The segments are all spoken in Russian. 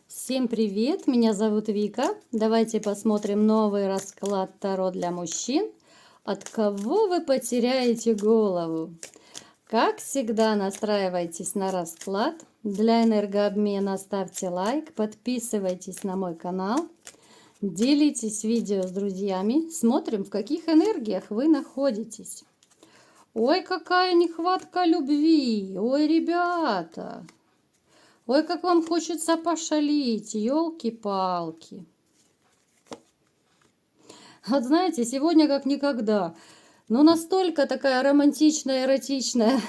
Всем привет, меня зовут Вика. Давайте посмотрим новый расклад Таро для мужчин. От кого вы потеряете голову? Как всегда, настраивайтесь на расклад. Для энергообмена ставьте лайк, подписывайтесь на мой канал, делитесь видео с друзьями. Смотрим, в каких энергиях вы находитесь. Ой, какая нехватка любви! Ой, ребята! Ой, как вам хочется пошалить, елки-палки. Вот знаете, сегодня как никогда. Но настолько такая романтичная, эротичная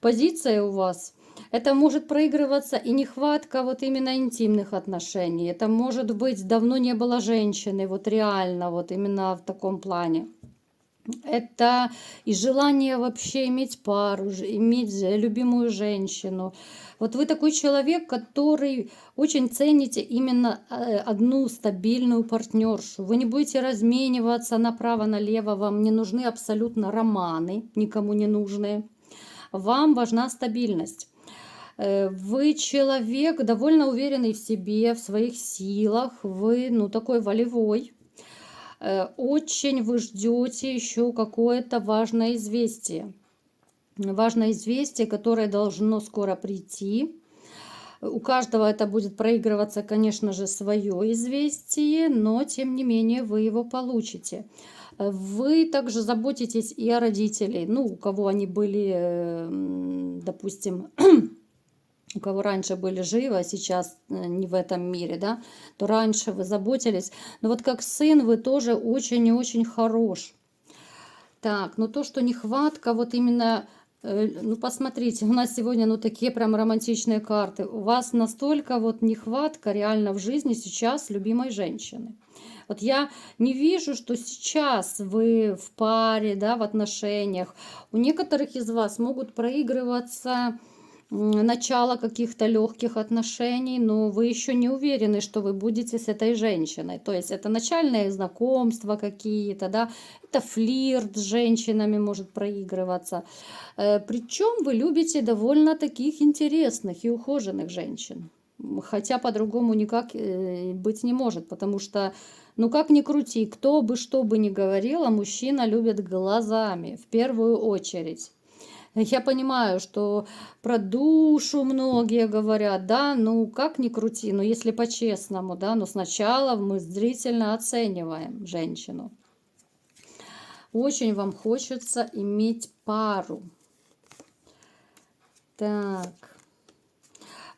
позиция у вас. Это может проигрываться и нехватка вот именно интимных отношений. Это может быть давно не было женщины, вот реально, вот именно в таком плане. Это и желание вообще иметь пару, иметь любимую женщину. Вот вы такой человек, который очень цените именно одну стабильную партнершу. Вы не будете размениваться направо-налево, вам не нужны абсолютно романы, никому не нужные. Вам важна стабильность. Вы человек довольно уверенный в себе, в своих силах, вы такой волевой. Очень вы ждете еще какое-то важное известие. Важное известие, которое должно скоро прийти. У каждого это будет проигрываться, конечно же, свое известие, но тем не менее вы его получите. Вы также заботитесь и о родителях, у кого они были, допустим, у кого раньше были живы, а сейчас не в этом мире, да, то раньше вы заботились. Но вот как сын вы тоже очень и очень хорош. Так, то, что нехватка, вот именно, посмотрите, у нас сегодня, такие прям романтичные карты. У вас настолько вот нехватка реально в жизни сейчас любимой женщины. Вот я не вижу, что сейчас вы в паре, да, в отношениях. У некоторых из вас могут проигрываться начало каких-то легких отношений, но вы еще не уверены, что вы будете с этой женщиной. То есть это начальные знакомства какие-то, да, это флирт с женщинами может проигрываться. Причем вы любите довольно таких интересных и ухоженных женщин. Хотя по-другому никак быть не может, потому что, как ни крути, кто бы что бы ни говорил, а мужчина любит глазами в первую очередь. Я понимаю, что про душу многие говорят, да, как ни крути, но если по-честному, да, но сначала мы зрительно оцениваем женщину. Очень вам хочется иметь пару. Так.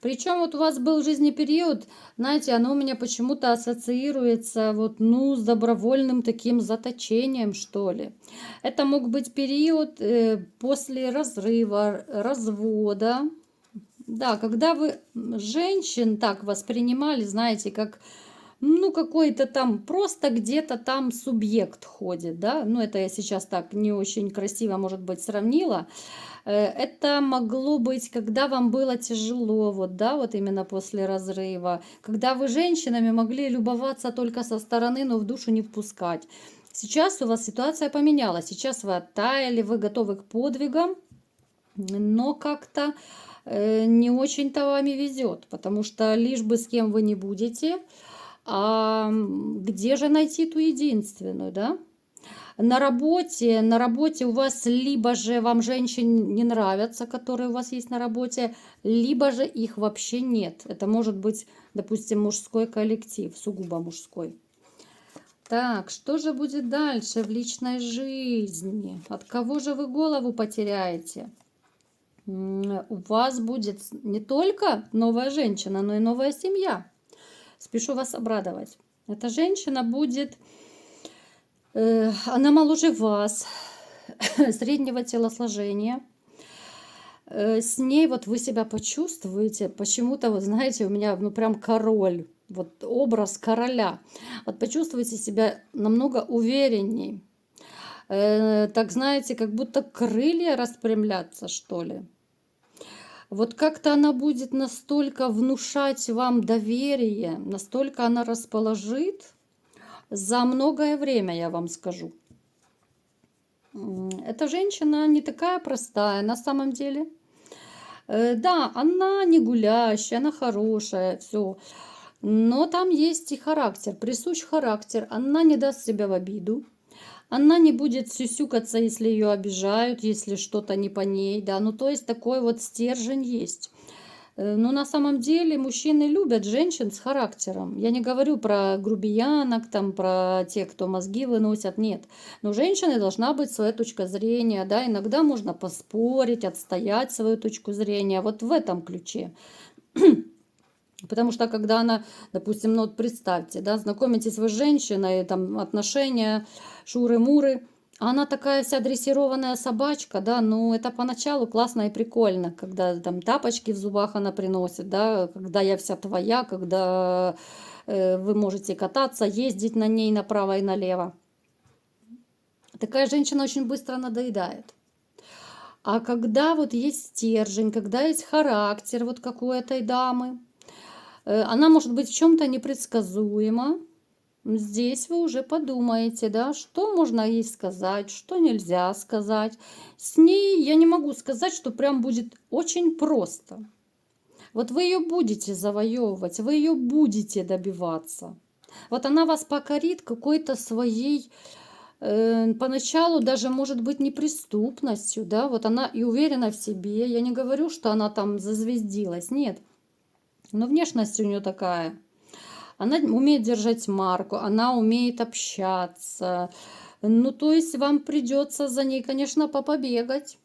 Причем вот у вас был в жизни период, знаете, оно у меня почему-то ассоциируется с добровольным таким заточением, что ли. Это мог быть период после разрыва, развода. Да, когда вы женщин так воспринимали, знаете, как какой-то там просто где-то там субъект ходит, да, это я сейчас так не очень красиво, может быть, сравнила. Это могло быть, когда вам было тяжело, вот, да, вот именно после разрыва, когда вы женщинами могли любоваться только со стороны, но в душу не впускать. Сейчас у вас ситуация поменялась, сейчас вы оттаяли, вы готовы к подвигам, но как-то не очень-то вами везет, потому что лишь бы с кем вы не будете, а где же найти ту единственную, да? На работе у вас либо же вам женщин не нравятся, которые у вас есть на работе, либо же их вообще нет. Это может быть, допустим, мужской коллектив, сугубо мужской. Так, что же будет дальше в личной жизни? От кого же вы голову потеряете? У вас будет не только новая женщина, но и новая семья. Спешу вас обрадовать. Эта женщина будет, она моложе вас, среднего телосложения. С ней вот вы себя почувствуете, почему-то, вот знаете, у меня прям король, вот образ короля. Вот почувствуете себя намного уверенней. Так, знаете, как будто крылья распрямлятся, что ли. Вот как-то она будет настолько внушать вам доверие, настолько она расположит за многое время, я вам скажу. Эта женщина не такая простая на самом деле. Да, она не гулящая, она хорошая, все. Но там есть и характер, присущ характер. Она не даст себя в обиду. Она не будет сюсюкаться, если ее обижают, если что-то не по ней, да. Ну, то есть такой вот стержень есть. Но на самом деле мужчины любят женщин с характером. Я не говорю про грубиянок, там, про тех, кто мозги выносят, нет. Но женщины должна быть своя точка зрения, да. Иногда можно поспорить, отстоять свою точку зрения. Вот в этом ключе. Потому что когда она, допустим, ну вот представьте, да, знакомитесь вы с женщиной, там отношения, шуры-муры, а она такая вся дрессированная собачка, да, ну это поначалу классно и прикольно, когда там тапочки в зубах она приносит, да, когда я вся твоя, когда вы можете кататься, ездить на ней направо и налево. Такая женщина очень быстро надоедает. А когда вот есть стержень, когда есть характер вот как у этой дамы, она может быть в чем-то непредсказуема. Здесь вы уже подумаете, да, что можно ей сказать, что нельзя сказать. С ней я не могу сказать, что прям будет очень просто. Вот вы ее будете завоевывать, вы ее будете добиваться. Вот она вас покорит какой-то своей, поначалу даже может быть неприступностью, да, вот она и уверена в себе. Я не говорю, что она там зазвездилась, нет. Но внешность у нее такая. Она умеет держать марку, она умеет общаться. Ну, то есть вам придется за ней, конечно, побегать.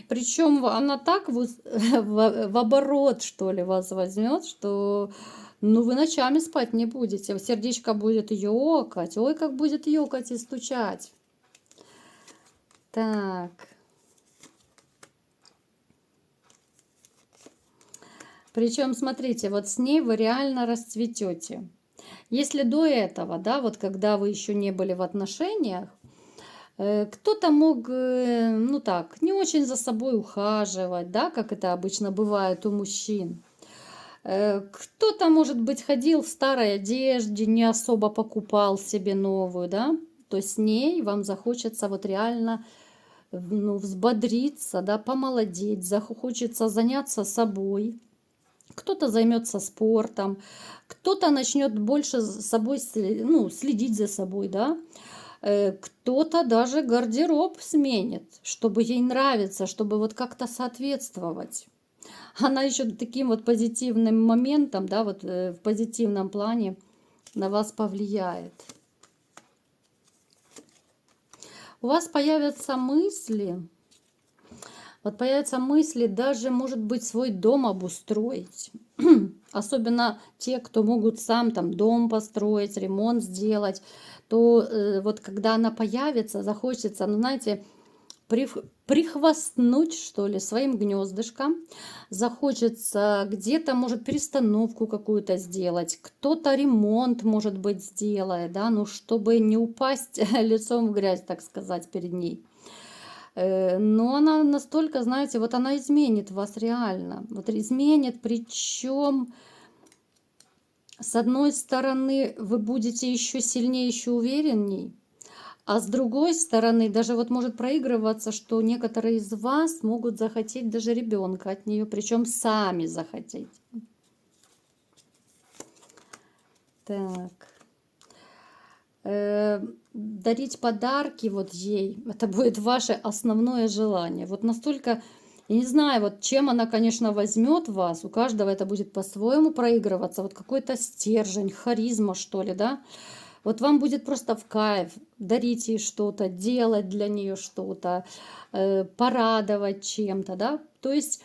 Причем она так в оборот, что ли, вас возьмет, что ну, вы ночами спать не будете. Сердечко будет ёкать. Ой, как будет ёкать и стучать. Так. Причем, смотрите, вот с ней вы реально расцветете. Если до этого, да, вот когда вы еще не были в отношениях, кто-то мог, ну так, не очень за собой ухаживать, да, как это обычно бывает у мужчин. Кто-то, может быть, ходил в старой одежде, не особо покупал себе новую, да, то с ней вам захочется вот реально, ну, взбодриться, да, помолодеть, захочется заняться собой. Кто-то займется спортом, кто-то начнет больше за собой, ну, следить за собой, да. Кто-то даже гардероб сменит, чтобы ей нравится, чтобы вот как-то соответствовать. Она еще таким вот позитивным моментом, да, вот в позитивном плане на вас повлияет. У вас появятся мысли, вот появятся мысли даже, может быть, свой дом обустроить. Особенно те, кто могут сам там дом построить, ремонт сделать, то вот когда она появится, захочется, ну, знаете, прихвастнуть, что ли, своим гнездышком. Захочется где-то, может, перестановку какую-то сделать. Кто-то ремонт, может быть, сделает, да, ну, чтобы не упасть лицом в грязь, так сказать, перед ней. Но она настолько, знаете, вот она изменит вас реально. Вот изменит, причем, с одной стороны, вы будете еще сильнее, еще уверенней. А с другой стороны, даже вот может проигрываться, что некоторые из вас могут захотеть даже ребенка от нее, причем сами захотеть. Так. Дарить подарки вот ей, это будет ваше основное желание. Вот настолько, я не знаю, вот чем она, конечно, возьмет вас, у каждого это будет по-своему проигрываться, вот какой-то стержень, харизма, что ли, да. Вот вам будет просто в кайф дарить ей что-то, делать для нее что-то, порадовать чем-то, да. То есть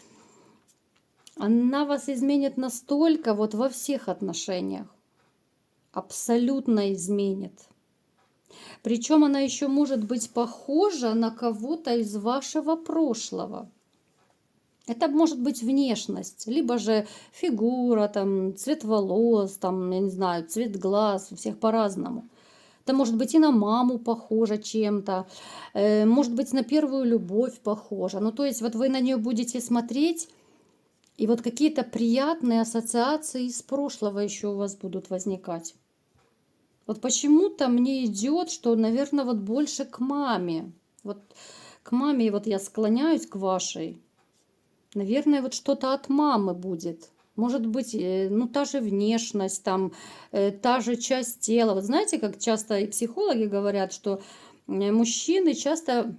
она вас изменит настолько вот во всех отношениях, абсолютно изменит. Причем она еще может быть похожа на кого-то из вашего прошлого. Это может быть внешность, либо же фигура, там, цвет волос, там, я не знаю, цвет глаз, у всех по-разному. Это может быть и на маму похожа чем-то, может быть на первую любовь похожа. Ну, то есть вот вы на нее будете смотреть, и вот какие-то приятные ассоциации из прошлого еще у вас будут возникать. Вот почему-то мне идет, что, наверное, вот больше к маме. Вот к маме вот я склоняюсь к вашей. Наверное, вот что-то от мамы будет. Может быть, ну, та же внешность, там, та же часть тела. Вот знаете, как часто и психологи говорят, что мужчины часто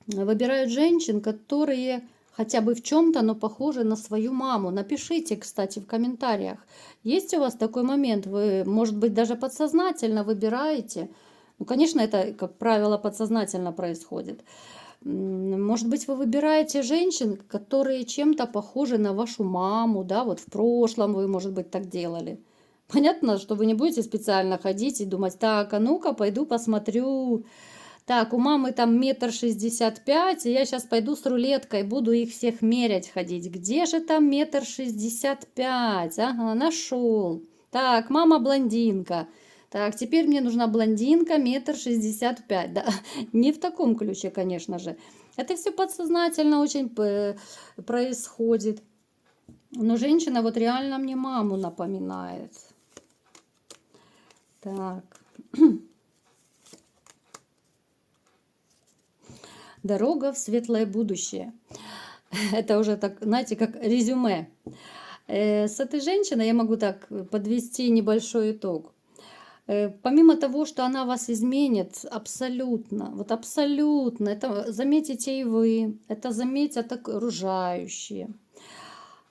выбирают женщин, которые хотя бы в чем-то, но похожи на свою маму. Напишите, кстати, в комментариях, есть у вас такой момент, вы, может быть, даже подсознательно выбираете. Ну, конечно, это, как правило, подсознательно происходит. Может быть, вы выбираете женщин, которые чем-то похожи на вашу маму, да, вот в прошлом вы, может быть, так делали. Понятно, что вы не будете специально ходить и думать, так, а ну-ка, пойду посмотрю. Так, у мамы там 1,65 м, и я сейчас пойду с рулеткой, буду их всех мерять ходить. Где же там 1,65 м? Ага, нашел. Так, мама блондинка. Так, теперь мне нужна блондинка 1,65 м. Да, не в таком ключе, конечно же. Это все подсознательно очень происходит. Но женщина вот реально мне маму напоминает. Так. Дорога в светлое будущее. Это уже так, знаете, как резюме. С этой женщиной я могу так подвести небольшой итог. Помимо того, что она вас изменит абсолютно, вот абсолютно, это заметите и вы, это заметят окружающие.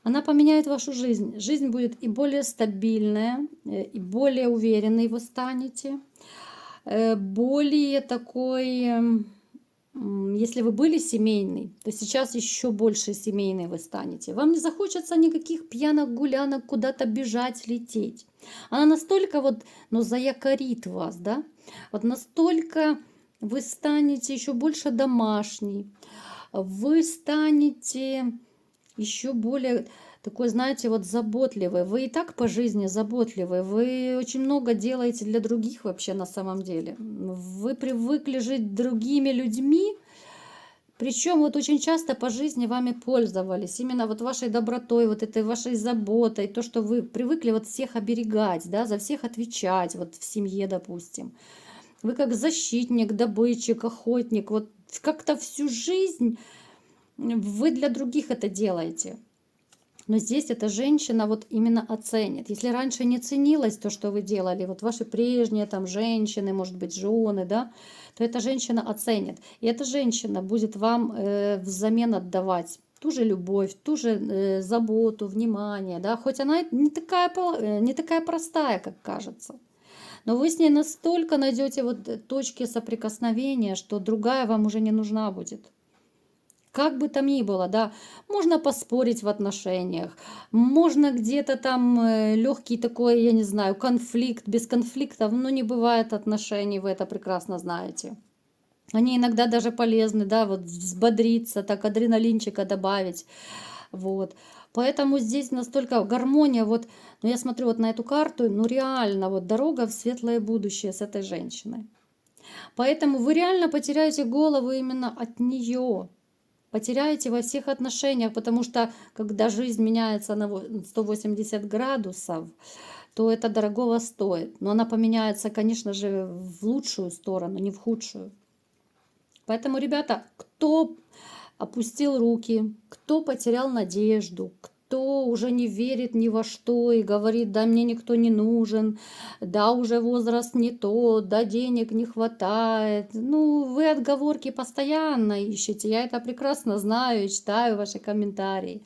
Она поменяет вашу жизнь. Жизнь будет и более стабильная, и более уверенной вы станете, более такой. Если вы были семейный, то сейчас еще больше семейный вы станете. Вам не захочется никаких пьянок, гулянок, куда-то бежать, лететь. Она настолько вот, ну, заякорит вас, да? Вот настолько вы станете еще больше домашней. Вы станете еще более такой, знаете, вот заботливый. Вы и так по жизни заботливый. Вы очень много делаете для других вообще на самом деле. Вы привыкли жить с другими людьми, причем вот очень часто по жизни вами пользовались. Именно вот вашей добротой, вот этой вашей заботой, то, что вы привыкли вот всех оберегать, да, за всех отвечать, вот в семье, допустим. Вы как защитник, добытчик, охотник, вот как-то всю жизнь вы для других это делаете. Но здесь эта женщина вот именно оценит. Если раньше не ценилось то, что вы делали, вот ваши прежние там женщины, может быть, жены, да, то эта женщина оценит. И эта женщина будет вам взамен отдавать ту же любовь, ту же заботу, внимание, да, хоть она не такая простая, как кажется. Но вы с ней настолько найдете вот точки соприкосновения, что другая вам уже не нужна будет. Как бы там ни было, да, можно поспорить в отношениях, можно где-то там легкий такой, я не знаю, конфликт, без конфликтов, но не бывает отношений, вы это прекрасно знаете. Они иногда даже полезны, да, вот взбодриться, так адреналинчика добавить, вот. Поэтому здесь настолько гармония, вот, ну я смотрю вот на эту карту, ну реально, вот дорога в светлое будущее с этой женщиной. Поэтому вы реально потеряете голову именно от нее. Потеряете во всех отношениях, потому что когда жизнь меняется на 180 градусов, то это дорогого стоит. Но она поменяется, конечно же, в лучшую сторону, не в худшую. Поэтому, ребята, кто опустил руки, кто потерял надежду, кто уже не верит ни во что и говорит, да мне никто не нужен, да уже возраст не тот, да денег не хватает. Ну, вы отговорки постоянно ищете, я это прекрасно знаю и читаю ваши комментарии.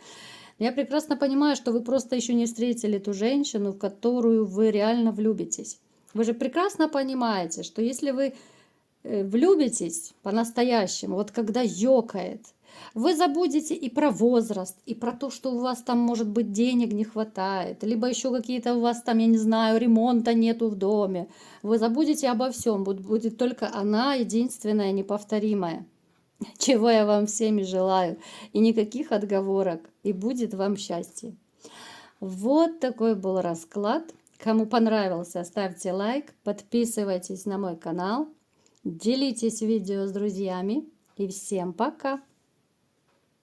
Я прекрасно понимаю, что вы просто еще не встретили ту женщину, в которую вы реально влюбитесь. Вы же прекрасно понимаете, что если вы влюбитесь по-настоящему, вот когда ёкает, вы забудете и про возраст, и про то, что у вас там, может быть, денег не хватает, либо еще какие-то у вас там, я не знаю, ремонта нету в доме. Вы забудете обо всем, будет только она единственная, неповторимая. Чего я вам всеми желаю. И никаких отговорок. И будет вам счастье. Вот такой был расклад. Кому понравился, ставьте лайк, подписывайтесь на мой канал. Делитесь видео с друзьями и всем пока!